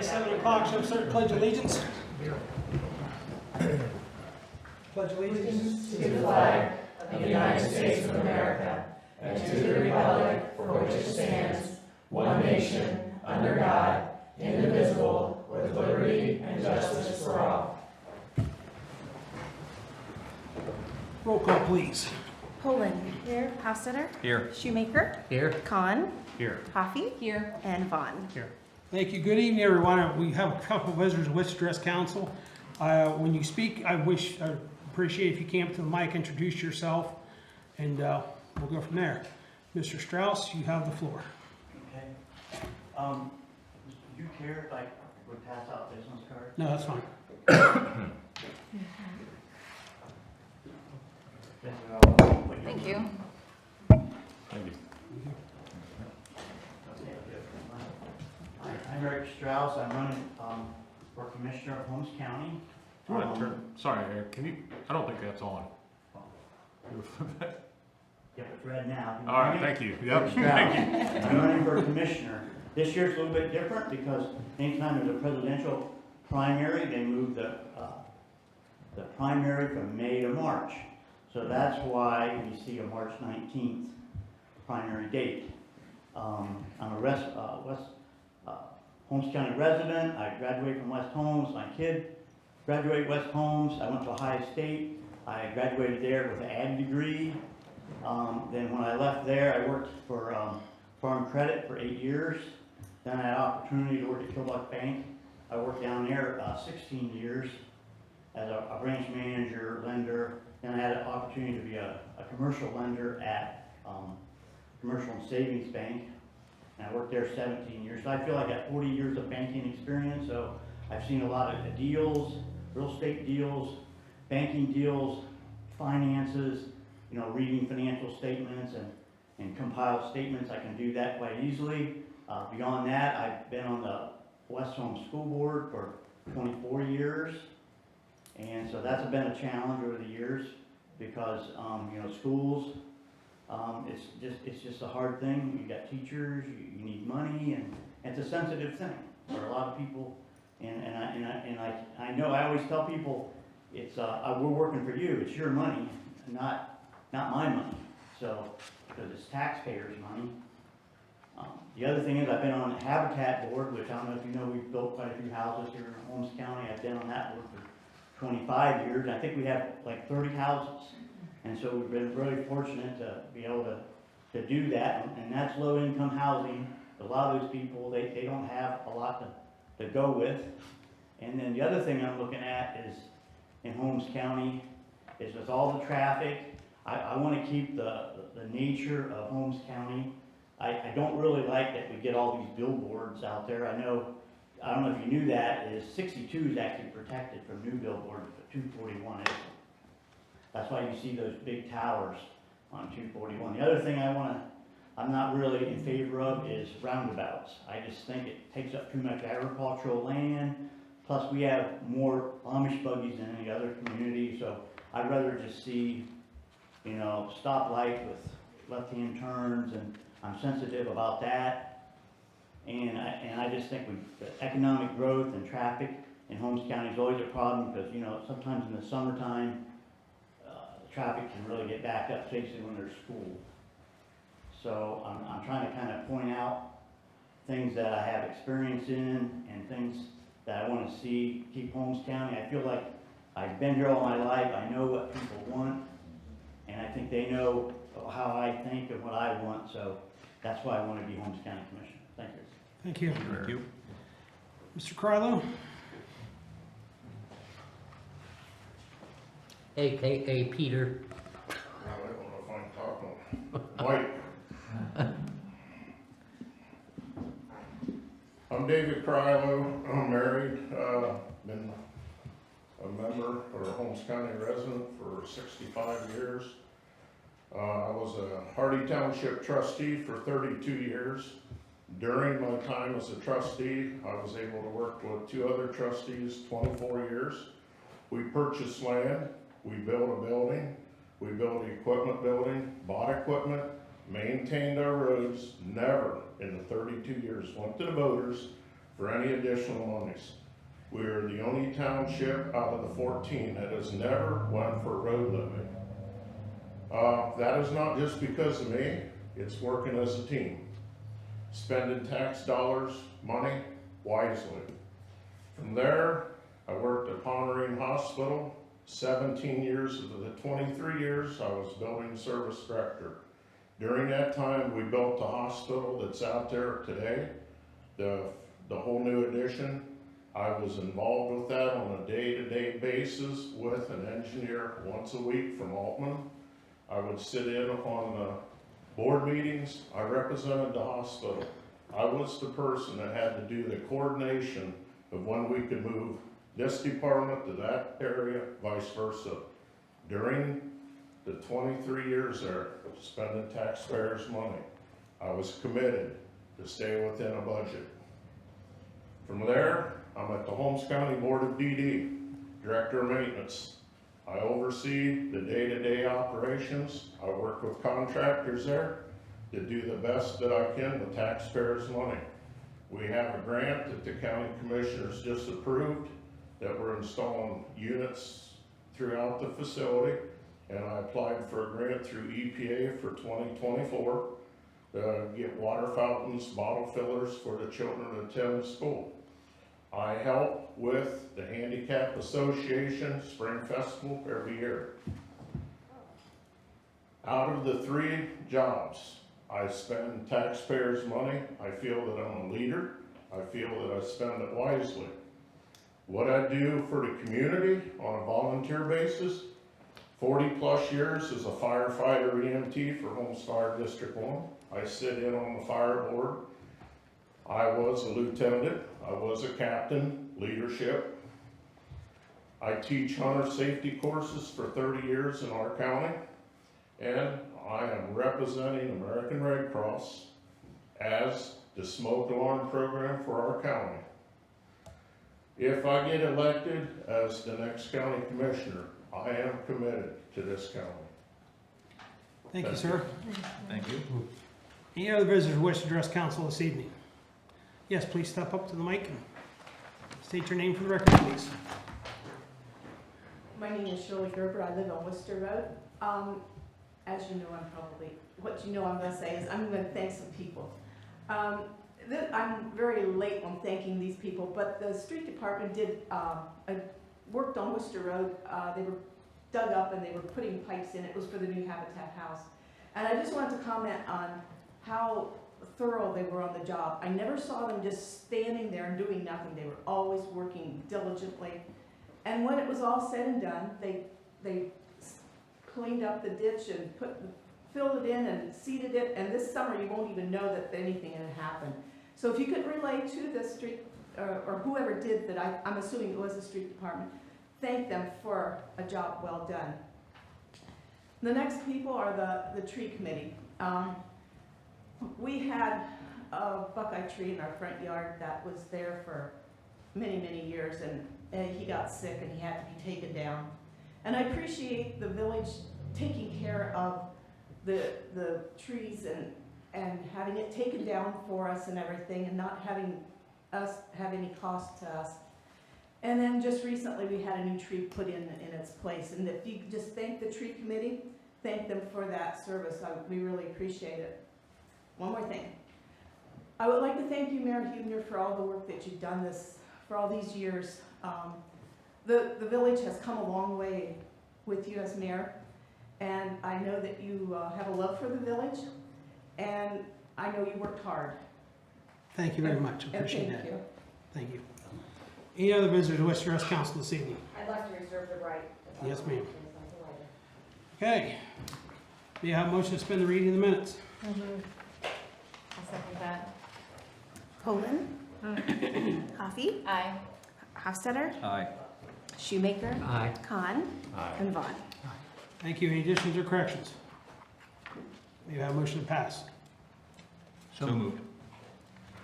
at 7 o'clock, shall start pledge allegiance. Pledge allegiance to the flag of the United States of America and to the republic for which it stands, one nation, under God, indivisible, with liberty and justice for all. Roll call, please. Poland. Here. Hofstadter. Here. Shoemaker. Here. Kahn. Here. Coffee. Here. And Vaughn. Here. Thank you. Good evening, everyone. We have a couple of visitors with Stress Council. When you speak, I appreciate if you came up to the mic, introduce yourself, and we'll go from there. Mr. Strauss, you have the floor. Okay. Do you care if I would pass out business cards? No, that's fine. Thank you. Thank you. I'm Eric Strauss. I'm running for Commissioner of Holmes County. You want to turn, sorry, Eric, can you, I don't think that's on. Yep, it's red now. All right, thank you. Yep, Eric thank you. Strauss. I'm running for commissioner. This year's a little bit different because anytime there's a presidential primary, they move the primary from May to March. So that's why we see a March 19th primary date. I'm a Holmes County resident. I graduated from West Holmes. My kid graduated West Holmes. I went to Ohio State. I graduated there with an ag degree. Then when I left there, I worked for Farm Credit for 8 years. Then I had an opportunity to work at Killbuck Bank. I worked down there 16 years as a branch manager, lender. Then I had an opportunity to be a commercial lender at Commercial and Savings Bank. And I worked there 17 years. So I feel like I got 40 years of banking experience. So I've seen a lot of deals, real estate deals, banking deals, finances, you know, reading financial statements and compile statements. I can do that quite easily. Beyond that, I've been on the West Holmes School Board for 24 years. And so that's been a challenge over the years because, you know, schools, it's just a hard thing. You got teachers, you need money, and it's a sensitive thing for a lot of people. And I know I always tell people it's we're working for you. It's your money, not my money. So because it's taxpayers' money. The other thing is I've been on the Habitat Board, which I don't know if you know, we've built quite a few houses here in Holmes County. I've been on that board for 25 years. I think we have like 30 houses. And so we've been really fortunate to be able to do that. And that's low-income housing. A lot of those people, they don't have a lot to go with. And then the other thing I'm looking at is in Holmes County is with all the traffic, I want to keep the nature of Holmes County. I don't really like that we get all these billboards out there. I don't know if you knew that, is 62 is actually protected from new billboards, but 241 isn't. That's why you see those big towers on 241. The other thing I'm not really in favor of is roundabouts. I just think it takes up too much agricultural land. Plus we have more Amish buggies than any other community, so I'd rather just see, you know, stoplight with left-hand turns, and I'm sensitive about that. And I just think the economic growth and traffic in Holmes County is always a problem because, you know, sometimes in the summertime, traffic can really get backed up, especially when there's school. So I'm trying to kind of point out things that I have experience in and things that I want to see keep Holmes County. I feel like I've been here all my life. I know what people want, and I think they know how I think and what I want. So that's why I want to be Holmes County Commissioner. Thank you. Thank you. Thank you. Mr. Carlo? AKA Peter. I don't know if I'm talking. White. I'm David Krylo. I'm married. Been a member or a Holmes County resident for 65 years. I was a Hardy Township trustee for 32 years. During my time as a trustee, I was able to work with 2 other trustees 24 years. We purchased land. We built a building, we built an equipment building, bought equipment, maintained our roads, never in the 32 years went to the voters for any additional monies. We are the only township out of the 14 that has never went for road levy. That is not just because of me, it's working as a team. Spending tax dollars, money wisely. From there, I worked at Pomerene Hospital, 17 years of the 23 years I was building service director. During that time, we built the hospital that's out there today, the whole new addition. I was involved with that on a day-to-day basis with an engineer once a week from Altman. I would sit in on the board meetings. I represented the hospital. I was the person that had to do the coordination of when we could move this department to that area, vice versa. During the 23 years there, spending taxpayers' money, I was committed to stay within a budget. From there, I'm at the Holmes County Board of DD, Director of Maintenance. I oversee the day-to-day operations. I work with contractors there to do the best that I can with taxpayers' money. We have a grant that the county commissioners just approved that we're installing units throughout the facility, and I applied for a grant through EPA for 2024 to get water fountains, bottle fillers for the children that attend school. I help with the Handicap Association Spring Festival every year. Out of the 3 jobs, I spend taxpayers' money. I feel that I'm a leader. I feel that I spend it wisely. What I do for the community on a volunteer basis, 40 plus years as a firefighter EMT for Holmes Fire District 1. I sit in on the fire board. I was a lieutenant, I was a captain, leadership. I teach hunter safety courses for 30 years in our county, and I am representing American Red Cross as the smoke alarm program for our county. If I get elected as the next county commissioner, I am committed to this county. Thank you, sir. Thank you. Any other visitors wish to address council this evening? Yes, please step up to the mic and state your name for the record, please. My name is Shirley Gerber. I live on Worcester Road. As you know, I'm going to say is I'm going to thank some people. I'm very late on thanking these people, but the street department worked on Worcester Road. They were dug up and they were putting pipes in. It was for the new Habitat house. And I just wanted to comment on how thorough they were on the job. I never saw them just standing there and doing nothing. They were always working diligently. And when it was all said and done, they cleaned up the ditch and filled it in and seeded it. And this summer, you won't even know that anything had happened. So if you could relay to the street, or whoever did that, I'm assuming it was the street department, thank them for a job well done. The next people are the tree committee. We had a buckeye tree in our front yard that was there for many, many years, and he got sick and he had to be taken down. And I appreciate the village taking care of the trees and having it taken down for us and everything, and not having us have any cost to us. And then just recently we had a new tree put in its place. And if you could just thank the tree committee, thank them for that service. We really appreciate it. One more thing. I would like to thank you, Mayor Huebner, for all the work that you've done for all these years. The village has come a long way with you as mayor, and I know that you have a love for the village, and I know you worked hard. Thank you very much. And Appreciate thank that. you. Thank you. Any other visitors wish to address council this evening? I'd like to reserve the right. Yes, ma'am. Okay. Do you have a motion to suspend the reading of the minutes? I'll second that. Poland. Coffee. Aye. Hofstadter. Aye. Shoemaker. Aye. Khan. And Vaughn. Thank you. Any additions or corrections? Do you have a motion to pass? So moved.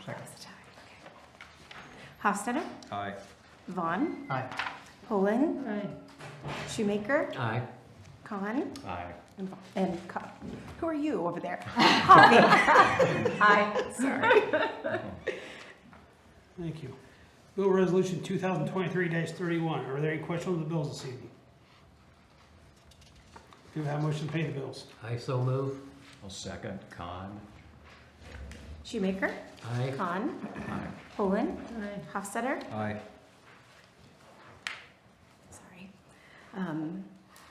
Second. Hofstadter. Aye. Vaughn. Aye. Poland. Aye. Shoemaker. Aye. Khan. Aye. And who are you over there? Coffee. Aye. Sorry. Thank you. Bill Resolution 2023-31. Are there any questions on the bills this evening? Do we have a motion to pay the bills? I so move. I'll second. Khan. Shoemaker, Aye. Khan, Aye. Poland, Hofstadter, Aye. sorry,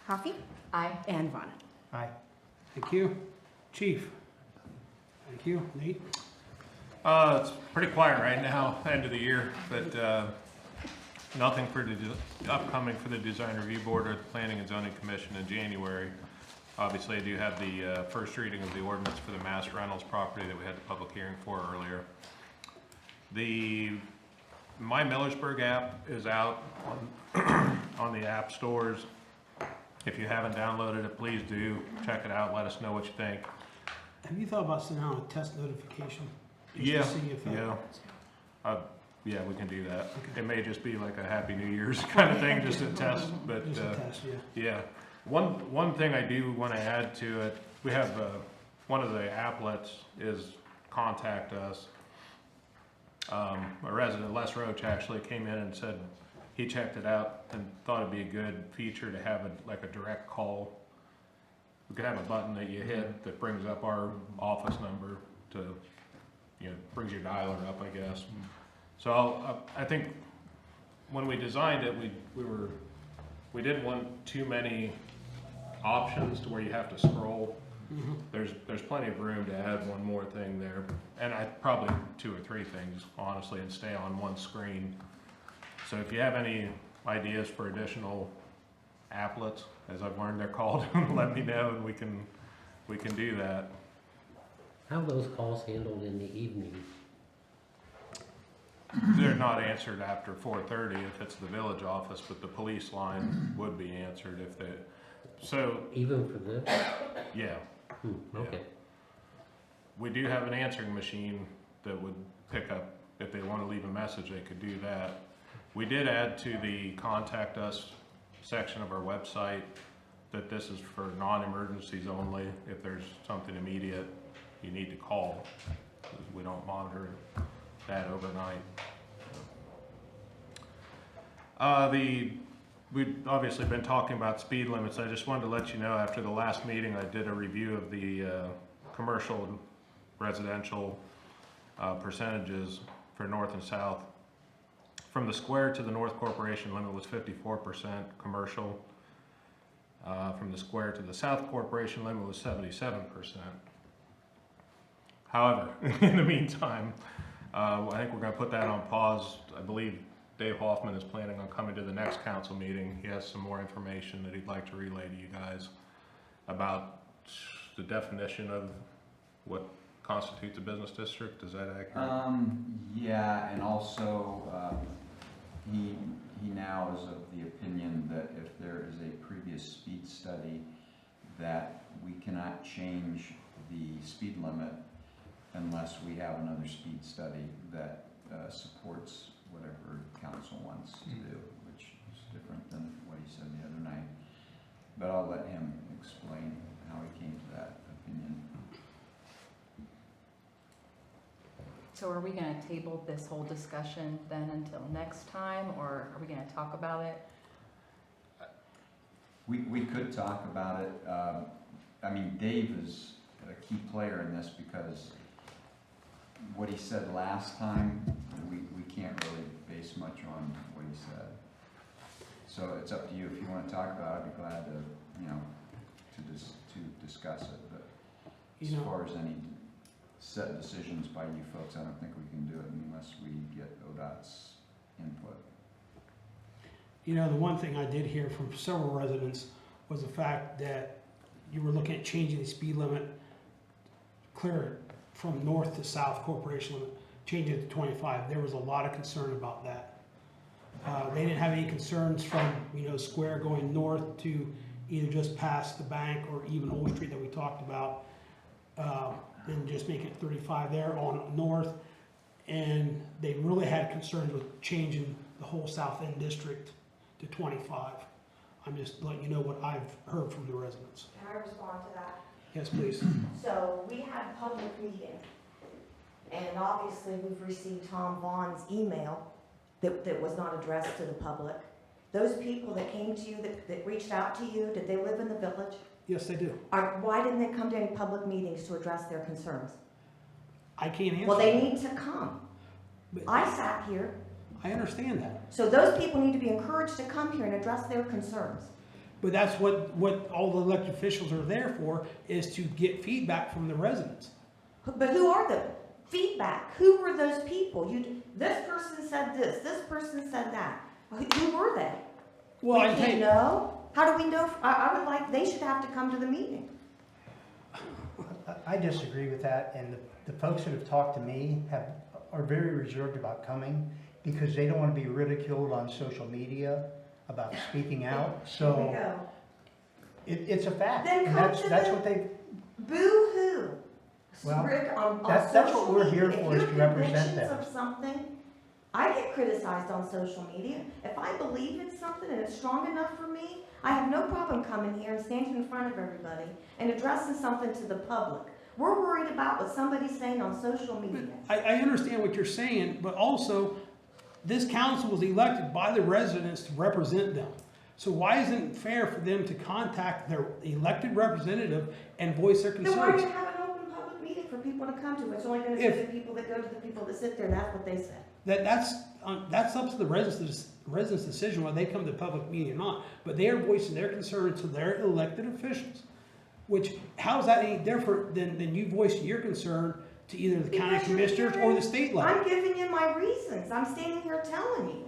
Coffee, Aye. and Vaughn. Aye. Thank you. Chief? Thank you. Nate? It's pretty quiet right now, end of the year, but nothing for the upcoming for the Design Review Board or the Planning and Zoning Commission in January. Obviously, I do have the first reading of the ordinance for the Mass Reynolds property that we had the public hearing for earlier. The My Millersburg app is out on the app stores. If you haven't downloaded it, please do. Check it out. Let us know what you think. Have you thought about sending out a test notification? Just to Yeah, see if that- yeah, we can do that. It may just be like a Happy New Year's kind of thing, just a test, but, Just a test, yeah. yeah. One thing I do want to add to it, we have, one of the applets is Contact Us. A resident, Les Roach, actually came in and said he checked it out and thought it'd be a good feature to have like a direct call. We could have a button that you hit that brings up our office number to, brings your dialer up, I guess. So I think when we designed it, we didn't want too many options to where you have to scroll. There's plenty of room to add one more thing there, and probably 2 or 3 things, honestly, and stay on one screen. So if you have any ideas for additional applets, as I've learned they're called, let me know and we can do that. How are those calls handled in the evening? They're not answered after 4:30 if it's the village office, but the police line would be answered if they, so, Even for this? yeah. Okay. We do have an answering machine that would pick up, if they want to leave a message, they could do that. We did add to the Contact Us section of our website that this is for non-emergencies only. If there's something immediate, you need to call. We don't monitor that overnight. We've obviously been talking about speed limits. I just wanted to let you know, after the last meeting, I did a review of the commercial and residential percentages for north and south. From the square to the North Corporation limit was 54% commercial. From the square to the South Corporation limit was 77%. However, in the meantime, I think we're going to put that on pause. I believe Dave Hoffman is planning on coming to the next council meeting. He has some more information that he'd like to relay to you guys about the definition of what constitutes a business district. Is that accurate? Yeah, and also, he now is of the opinion that if there is a previous speed study, that we cannot change the speed limit unless we have another speed study that supports whatever council wants to do, which is different than what he said the other night. But I'll let him explain how he came to that opinion. So are we gonna table this whole discussion then until next time, or are we gonna talk about it? We could talk about it. I mean, Dave is a key player in this because what he said last time, we can't really base much on what he said. So it's up to you. If you want to talk about it, I'd be glad to, to discuss it. But as far as any set decisions by you folks, I don't think we can do it unless we get ODOT's input. The one thing I did hear from several residents was the fact that you were looking at changing the speed limit clear from north to south corporation limit, changing it to 25. There was a lot of concern about that. They didn't have any concerns from, Square going north to either just past the bank or even Old Street that we talked about, and just making it 35 there on north. And they really had concerns with changing the whole South End district to 25. I'm just letting you know what I've heard from the residents. Can I respond to that? Yes, please. So we had a public meeting And obviously, we've received Tom Vaughn's email that was not addressed to the public. Those people that came to you, that reached out to you, did they live in the village? Yes, they do. Why didn't they come to any public meetings to address their concerns? I can't answer Well, they that. need to come. But I sat here, I understand that. so those people need to be encouraged to come here and address their concerns. But that's what all the elected officials are there for, is to get feedback from the residents. But who are the feedback? Who were those people? This person said this person said that. Who were they? Well, We I can't think, know. How do we know? I would like, they should have to come to the meeting. I disagree with that, and the folks that have talked to me are very reserved about coming because they don't want to be ridiculed on social media about speaking out. Here we So go. it's a fact. Then And come that's to that's the- what they. Boo-hoo. Well, Rick, on that's social what we're here media, for, is if to your represent convictions them. of something, I get criticized on social media. If I believe in something and it's strong enough for me, I have no problem coming here and standing in front of everybody and addressing something to the public. We're worried about what somebody's saying on social media. I understand what you're saying, but also, this council was elected by the residents to represent them. So why isn't it fair for them to contact their elected representative and voice their Then why do concerns? you have an open public meeting for people to come to? It's only gonna be If- the people that go to the people that sit there, that's what they said. That's up to the residents' decision whether they come to a public meeting or not. But they are voicing their concerns to their elected officials. Which, how is that any different than you voicing your concern to either the county Because you're commissioners or hearing- the state level? I'm giving you my reasons. I'm standing here telling you.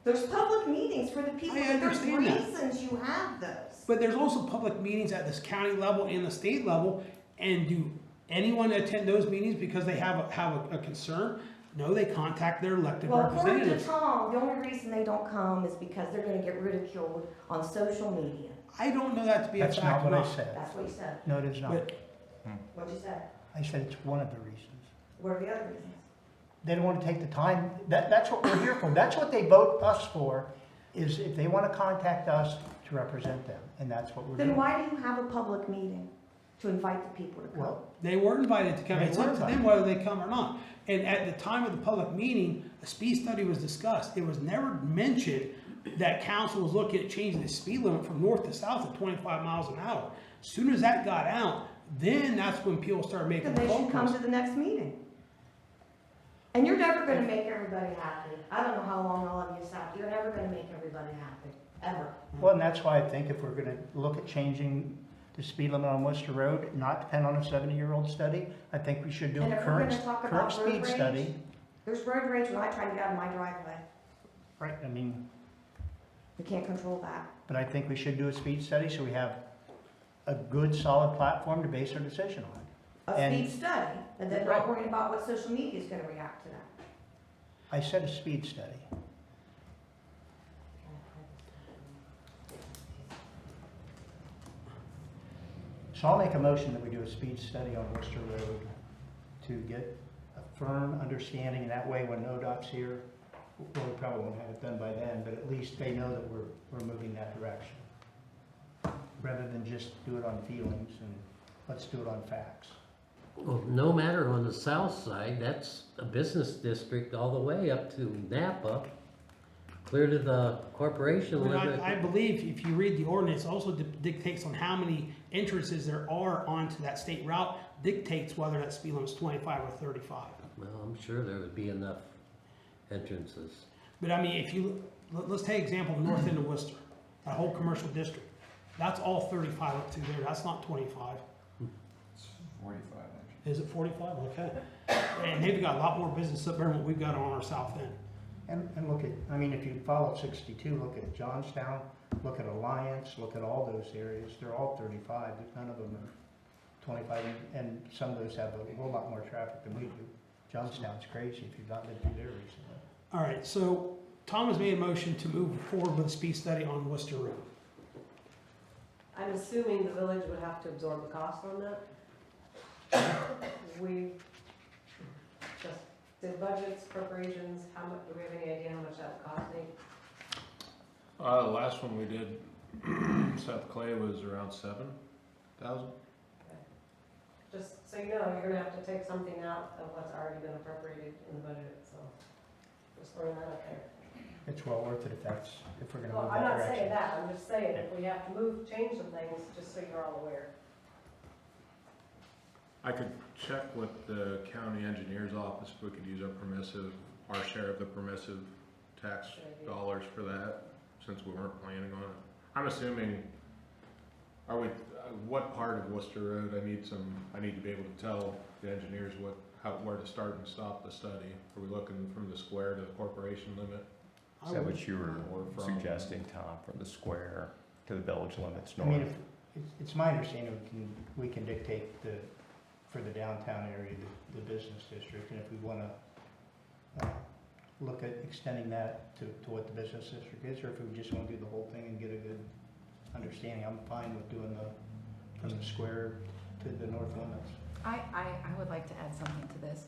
There's public meetings for the people. I There's understand that. reasons you have those. But there's also public meetings at this county level and the state level, and do anyone attend those meetings because they have a concern? No, they contact their elected Well, according to representatives. Tom, the only reason they don't come is because they're gonna get ridiculed on social media. I don't know that to be a That's fact not or what I not. said. That's what he said. No, it is not. But What'd you say? I said it's one of the reasons. What are the other reasons? They don't want to take the time. That's what we're here for. That's what they vote us for, is if they want to contact us to represent them, and that's what we're Then doing. why do you have a public meeting to invite the people to come? Well, they were invited to come. They It's were up to them invited. whether they come or not. And at the time of the public meeting, a speed study was discussed. It was never mentioned that council was looking at changing the speed limit from north to south at 25 miles an hour. As soon as that got out, then that's when people started making Then they phone should come calls. to the next meeting. And you're never gonna make everybody happy. I don't know how long all of you sat, you're never gonna make everybody happy, ever. well, and that's why I think if we're going to look at changing the speed limit on Worcester Road, not depend on a 70-year-old study, I think we should do And a if we're current gonna talk current about road speed rage, study. there's road rage when I try to get out of my driveway. Right, I mean, We can't control that. but I think we should do a speed study so we have a good, solid platform to base our decision on. A And- speed study, and then Right. not worrying about what social media is gonna react to that. I said a speed study. So I'll make a motion that we do a speed study on Worcester Road to get a firm understanding, and that way when NODOT's here, well, we probably won't have it done by then, but at least they know that we're moving that direction. Rather than just do it on feelings, and let's do it on facts. Well, no matter on the south side, that's a business district all the way up to Napa, clear to the corporation But limit. I believe if you read the ordinance, also dictates on how many entrances there are onto that state route, dictates whether that speed limit is 25 or 35. Well, I'm sure there would be enough entrances. But I mean, if you, let's take example, north end of Worcester, that whole commercial district. That's all 35 up to there, that's not 25. It's 45 actually. Is it 45? Okay. And they've got a lot more business up there than what we've got on our south end. And look at, I mean, if you follow 62, look at Johnstown, look at Alliance, look at all those areas, they're all 35, but none of them are 25, and some of those have a whole lot more traffic than we do. Johnstown's crazy if you've not been through there recently. All right, so Tom has made a motion to move forward with a speed study on Worcester Road. I'm assuming the village would have to absorb the cost on that. We just did budgets, appropriations, how much, do we have any idea how much that would cost me? The last one we did, Seth Clay, was around 7,000. Just so you know, you're gonna have to take something out of what's already been appropriated in the budget, so just throwing that out there. It's well worth it if we're gonna Well, move I'm that not direction. saying that, I'm just saying if we have to change some things, just so you're all aware. I could check with the county engineer's office if we could use our share of the permissive tax Good idea. dollars for that, since we weren't planning on it. I'm assuming, what part of Worcester Road, I need to be able to tell the engineers where to start and stop the study. Are we looking from the square to the corporation limit? Is that what you were Or from- suggesting, Tom, from the square to the village limits I mean, north? it's my understanding we can dictate for the downtown area, the business district, and if we wanna look at extending that to what the business district is, or if we just wanna do the whole thing and get a good understanding, I'm fine with doing from the square to the north limits. I would like to add something to this.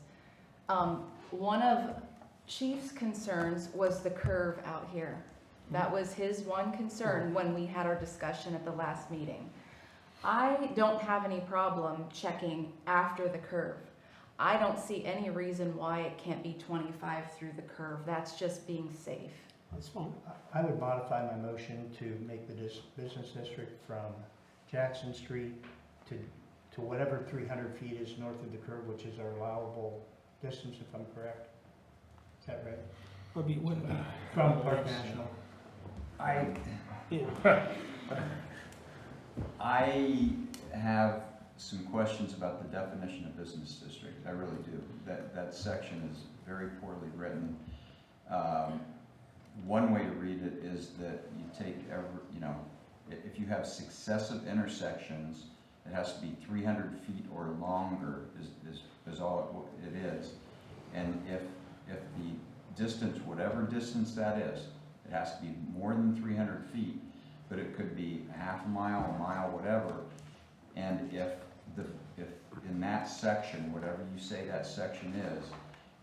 One of Chief's concerns was the curve out here. That was his one concern when we had our discussion at the last meeting. I don't have any problem checking after the curve. I don't see any reason why it can't be 25 through the curve. That's just being safe. That's fine. I would modify my motion to make the business district from Jackson Street to whatever 300 feet is north of the curve, which is our allowable distance, if I'm correct. Is that right? Would be, From Park National. yeah. I have some questions about the definition of business district. I really do. That section is very poorly written. One way to read it is that you take if you have successive intersections, it has to be 300 feet or longer is all it is. And if the distance, whatever distance that is, it has to be more than 300 feet, but it could be a half a mile, whatever. And if in that section, whatever you say that section is,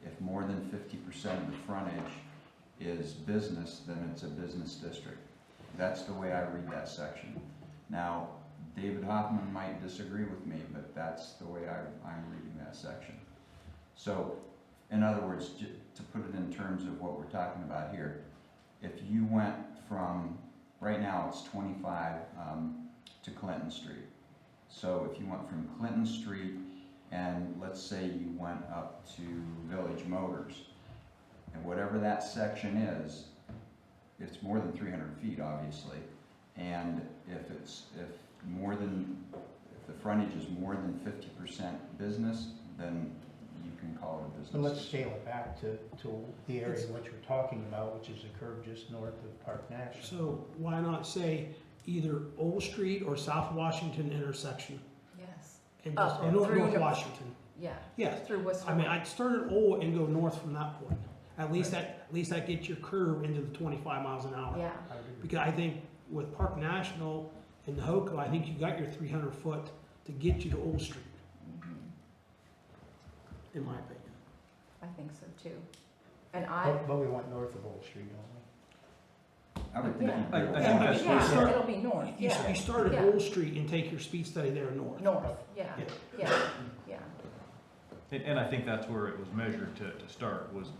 if more than 50% of the frontage is business, then it's a business district. That's the way I read that section. Now, David Hoffman might disagree with me, but that's the way I'm reading that section. So, in other words, to put it in terms of what we're talking about here, if you went from, right now it's 25 to Clinton Street. So if you went from Clinton Street and let's say you went up to Village Motors, and whatever that section is, it's more than 300 feet, obviously. And if the frontage is more than 50% business, then you can call it a business. But let's district. scale it back to the area which we're talking about, which is the curve just north of Park National. So why not say either Old Street or South Washington intersection? Yes. And Up just, and North through North Washington. Yeah. Yes. Through Worcester. I mean, I'd start at Old and go north from that point. At least that gets your curve into the 25 miles an hour. Yeah. I would agree. Because I think with Park National and the HOCO, I think you got your 300 foot to get you to Old Street, Mhm. in my opinion. I think so too. And I, But we want north of Old Street, don't we? I would think Yeah. you'd I go think yeah, that's what- yeah, it'll be north, You yeah. start at Yeah. Old Street and take your speed study there north. North, yeah, Yeah. yeah. And I think that's where it was measured to start, was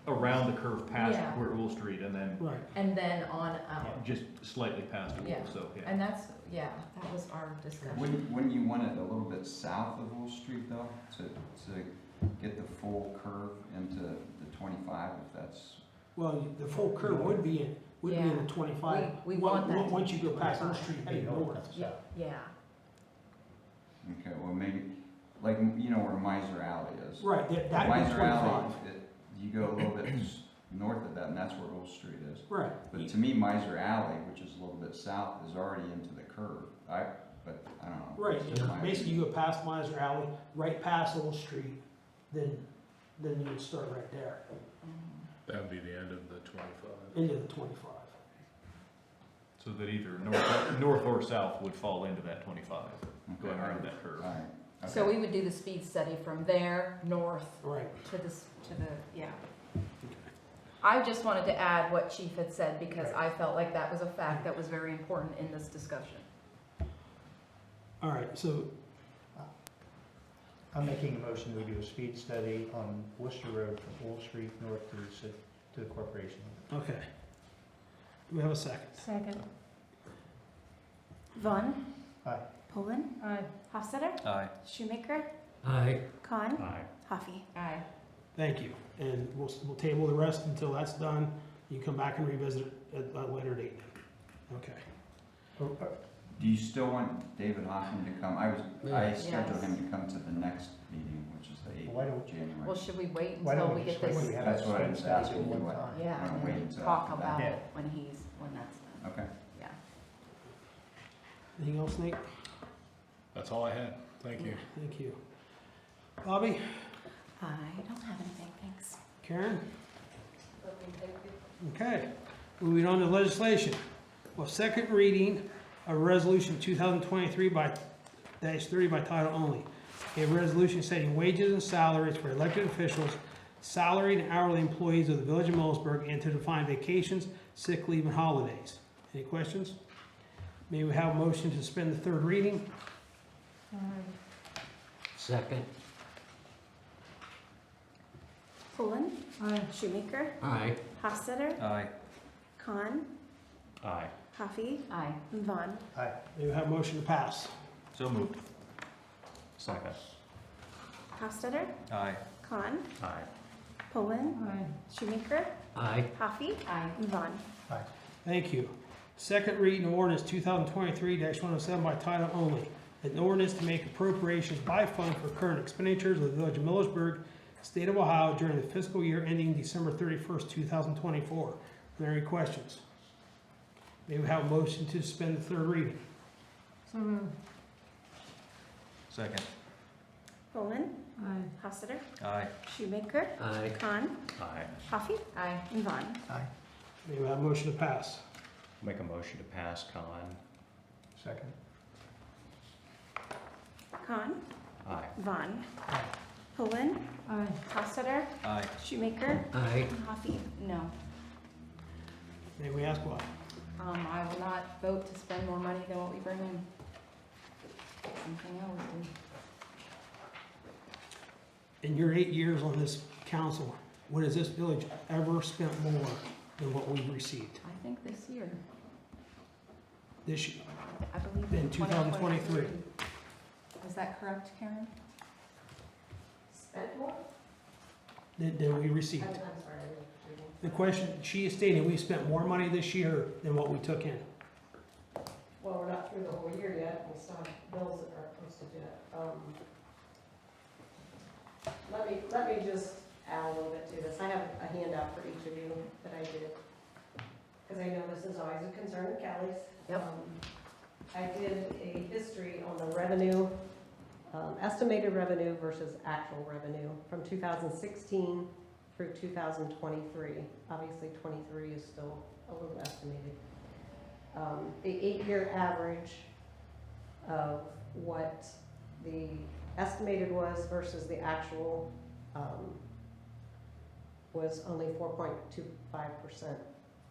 around the curve past Yeah. where Old Street and then Right. And then on out. just slightly past Yeah. Old, so, yeah. And that's, yeah, that was our discussion. Wouldn't you want it a little bit south of Old Street though, to get the full curve into the 25 if that's, Well, the full curve would be in Yeah. the 25. We want that to Once you be go past Old 25. Street, Heading heading north. north. Yeah, yeah. okay, well maybe, like, where Miser Alley is. Right, that would be Miser 25. Alley, you go a little bit north of that and that's where Old Street is. Right. But to me, Miser Alley, which is a little bit south, is already into the curve. But I don't know. Right, It's just my basically opinion. you go past Miser Alley, right past Old Street, then you would start right there, Mhm. That would be the end of the 25. into the 25. So that either north or south would fall into that 25, going Okay. around that curve. All right. Okay. So we would do the speed study from there, north, Right. to the, yeah. I just wanted to add what Chief had said because I felt like that was a fact that was very important in this discussion. All right, so I'm making a motion that we do a speed study on Worcester Road from Old Street north to the corporation. Okay. Do we have a second? Second. Vaughn. Aye. Poland. Aye. Hofstadter. Aye. Shoemaker. Aye. Khan. Aye. Hoffy. Aye. Thank you. And we'll table the rest until that's done. You come back and revisit it at a later date. Okay. Oh, Do you still want David Hoffman to come? I Yes. scheduled Yes. him to come to the next meeting, which is the Why 8th don't- of January. Well, should we wait Why until don't we we get just wait this? till we have That's a what I speed was study asking at you, one what- time? Yeah, Wanna and wait then until talk after about that? it when that's done. Okay. Yeah. Anything else, Nate? That's all I had. Thank you. Thank you. Bobby? I don't have anything, thanks. Karen? Okay, thank you. Okay. Moving on to legislation. Well, second reading of resolution 2023 by -30 by title only. A resolution setting wages and salaries for elected officials, salaried and hourly employees of the Village of Millersburg, and to define vacations, sick leave, and holidays. Any questions? May we have a motion to suspend the third reading? Second. Poland. Aye. Shoemaker. Aye. Hofstadter. Aye. Khan. Aye. Hoffy. Aye. And Vaughn. Aye. May we have a motion to pass? So moved. Second. Hofstadter. Aye. Khan. Aye. Poland. Aye. Shoemaker. Aye. Hoffy. Aye. And Vaughn. Thank you. Second reading of ordinance 2023-107 by title only. An ordinance to make appropriations by fund for current expenditures of the Village of Millersburg, State of Ohio during the fiscal year ending December 31st, 2024. Are there any questions? May we have a motion to suspend the third reading? So moved. Second. Poland. Aye. Hofstadter. Aye. Shoemaker. Aye. Khan. Aye. Hoffy. Aye. And Vaughn. Aye. May we have a motion to pass? Make a motion to pass Khan. Second. Khan. Aye. Vaughn. Poland. Aye. Hofstadter. Aye. Shoemaker. Aye. And Hoffy. No. May we ask why? I will not vote to spend more money than what we bring in. Something else, In your 8 years on this council, what has this village ever spent more than what we've received I think this year, this year? I believe. In 2023. Is that correct, Karen? Spent more? Than we received? I'm sorry. The question, she is stating we spent more money this year than what we took in. Well, we're not through the whole year yet, we still have bills that are posted yet. Let me just add a little bit to this. I have a handout for each of you that I did. Because I know this is always a concern of Callie's. Yep. I did a history on the revenue, estimated revenue versus actual revenue from 2016 through 2023. Obviously, 23 is still a little estimated. The 8-year average of what the estimated was versus the actual was only 4.25%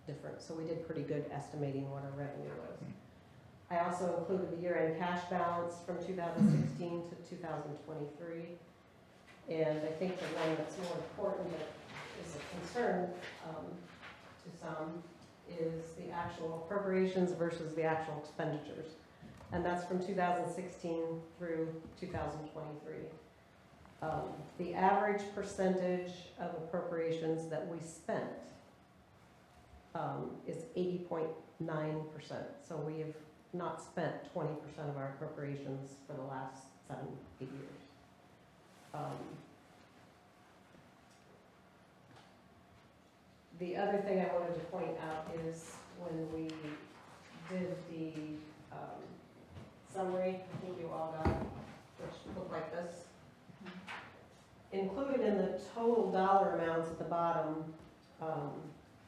difference. So we did pretty good estimating what our revenue was. I also included the year-end cash balance from 2016 to 2023. And I think the one that's more important that is a concern to some is the actual appropriations versus the actual expenditures. And that's from 2016 through 2023. The average percentage of appropriations that we spent is 80.9%. So we have not spent 20% of our appropriations for the last 7-8 years. The other thing I wanted to point out is when we did the summary, I think you all got, which looked like this. Included in the total dollar amounts at the bottom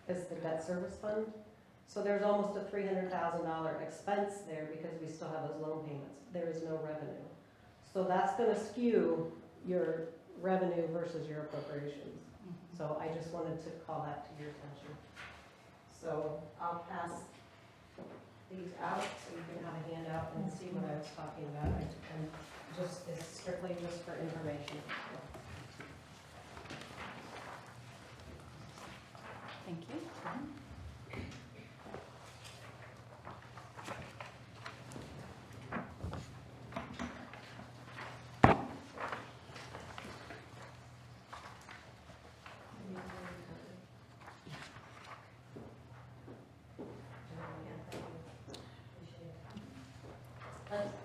is the debt service fund. So there's almost a $300,000 expense there because we still have those loan payments. There is no revenue. So that's gonna skew your revenue versus your appropriations. So I just wanted to call that to your attention. So I'll pass these out so you can have a handout and see what I was talking about. And just, is strictly just for information. Thank you.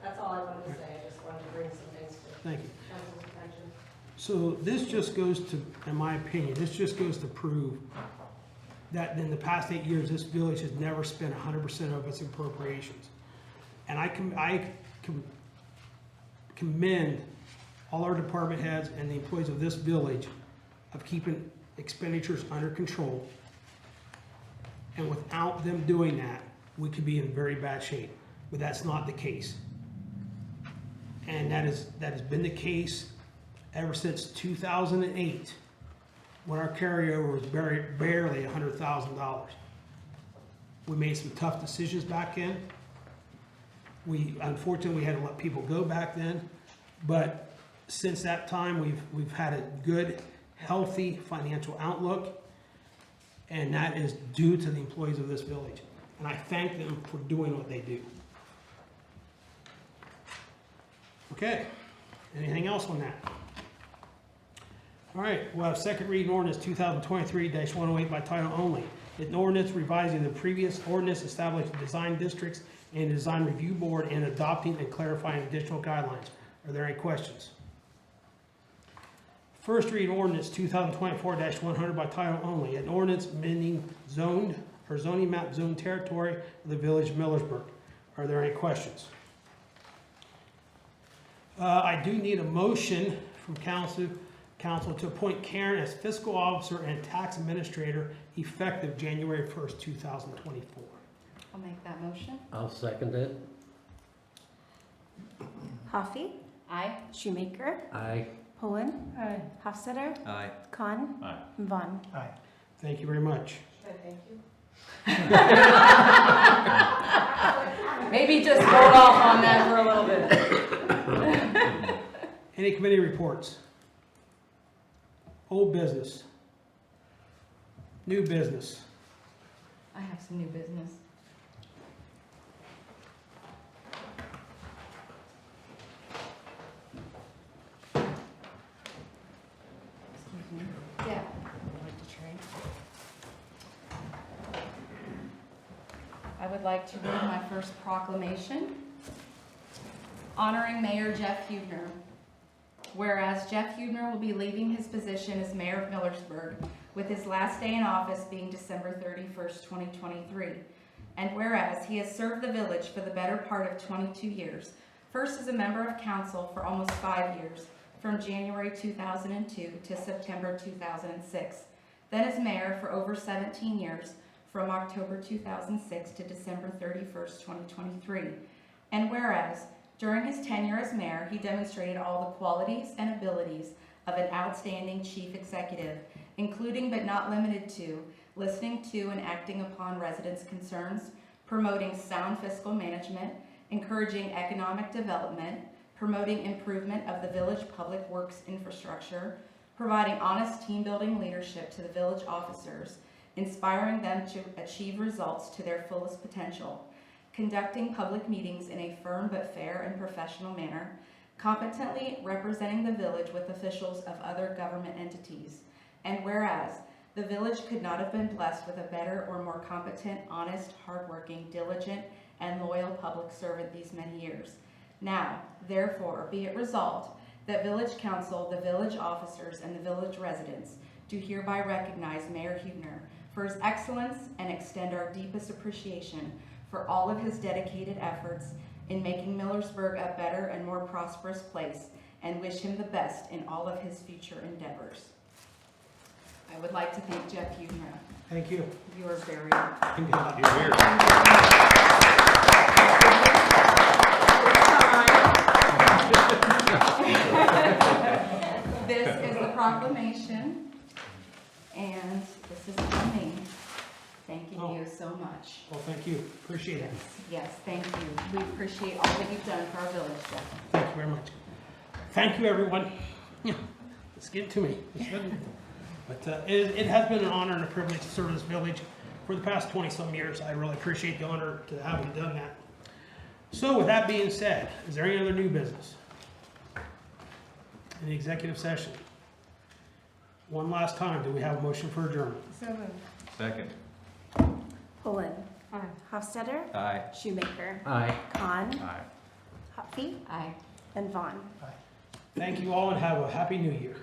That's all I wanted to say, I just wanted to bring some things to Thank you. council's attention. So this just goes to, in my opinion, this just goes to prove that in the past 8 years, this village has never spent 100% of its appropriations. And I commend all our department heads and the employees of this village of keeping expenditures under control. And without them doing that, we could be in very bad shape. But that's not the case. And that has been the case ever since 2008, when our carryover was barely $100,000. We made some tough decisions back then. Unfortunately, we had to let people go back then, but since that time, we've had a good, healthy financial outlook, and that is due to the employees of this village. And I thank them for doing what they do. Okay, anything else on that? All right, we'll have second reading ordinance 2023-108 by title only. An ordinance revising the previous ordinance establishing design districts and design review board and adopting and clarifying additional guidelines. Are there any questions? First reading ordinance 2024-100 by title only. An ordinance amending zoning map zone territory of the village of Millersburg. Are there any questions? I do need a motion from council to appoint Karen as fiscal officer and tax administrator effective January 1st, 2024. I'll make that motion. I'll second it. Coffee, Aye. Shoemaker, Aye. Pullen. Hofstadter, Aye. Khan. Aye. And Vaughn. Aye. Thank you very much. Thank you. Maybe just hold off on that for a little bit. Any committee reports? Old business? New business? I have some new business. Excuse me. Yeah. I'd like to trade. I would like to read my first proclamation honoring Mayor Jeff Huebner. Whereas Jeff Huebner will be leaving his position as mayor of Millersburg, with his last day in office being December 31st, 2023. And whereas he has served the village for the better part of 22 years, first as a member of council for almost 5 years, from January 2002 to September 2006, then as mayor for over 17 years, from October 2006 to December 31st, 2023. And whereas during his tenure as mayor, he demonstrated all the qualities and abilities of an outstanding chief executive, including but not limited to listening to and acting upon residents' concerns, promoting sound fiscal management, encouraging economic development, promoting improvement of the village public works infrastructure, providing honest team-building leadership to the village officers, inspiring them to achieve results to their fullest potential, conducting public meetings in a firm but fair and professional manner, competently representing the village with officials of other government entities. And whereas the village could not have been blessed with a better or more competent, honest, hardworking, diligent, and loyal public servant these many years. Now, therefore, be it resolved that Village Council, the village officers, and the village residents do hereby recognize Mayor Huebner for his excellence and extend our deepest appreciation for all of his dedicated efforts in making Millersburg a better and more prosperous place, and wish him the best in all of his future endeavors. I would like to thank Jeff Huebner. Thank you. You are very This is the proclamation, and this is from me. Thanking you so much. Well, thank you. Appreciate it. Yes, thank you. We appreciate all that you've done for our village, Jeff. Thank you very much. Thank you, everyone. Yeah, it's getting to me. But it has been an honor and a privilege to serve this village for the past 20-some years. I really appreciate the honor to having done that. So with that being said, is there any other new business? In the executive session? One last time, do we have a motion for adjournment? So moved. Second. Pullen. Hofstadter. Aye. Shoemaker. Aye. Khan. Aye. Hoppy. Aye. And Vaughn. Thank you all and have a happy new year.